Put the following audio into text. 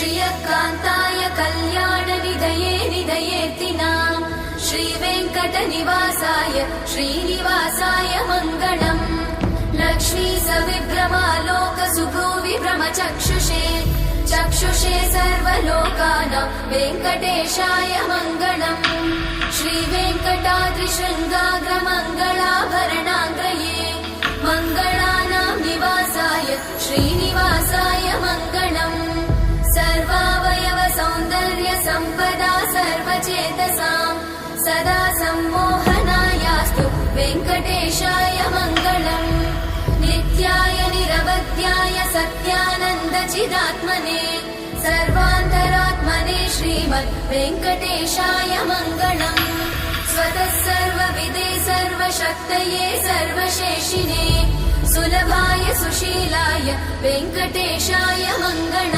श्रियकान्ताय कल्याणनिधये निधयेऽर्तिनाम् श्रीवेङ्कटनिवासाय श्रीनिवासाय मङ्गलम् लक्ष्मी सविभ्रमालोकसुभ्रूविभ्रमचक्षुषे चक्षुषे सर्वलोकानां वेङ्कटेशाय मङ्गलम् श्रीवेङ्कटाद्रिशृङ्गाग्रमङ्गलाभरणाङ्गये मङ्गलानां निवासाय श्रीनिवासाय मङ्गलम् सर्वावयव सौन्दर्य सम्पदा सर्वचेतसां सदा सम्मोहनायास्तु वेङ्कटेशाय मङ्गलम् नित्याय निरवध्याय सत्यानन्दचिदात्मने सर्वान्तरात्मने श्रीमद् वेङ्कटेशाय मङ्गलम् स्वतः सर्वविदे सर्वशक्तये सर्वशेषिने सुलभाय सुशीलाय वेङ्कटेशाय मङ्गलम्।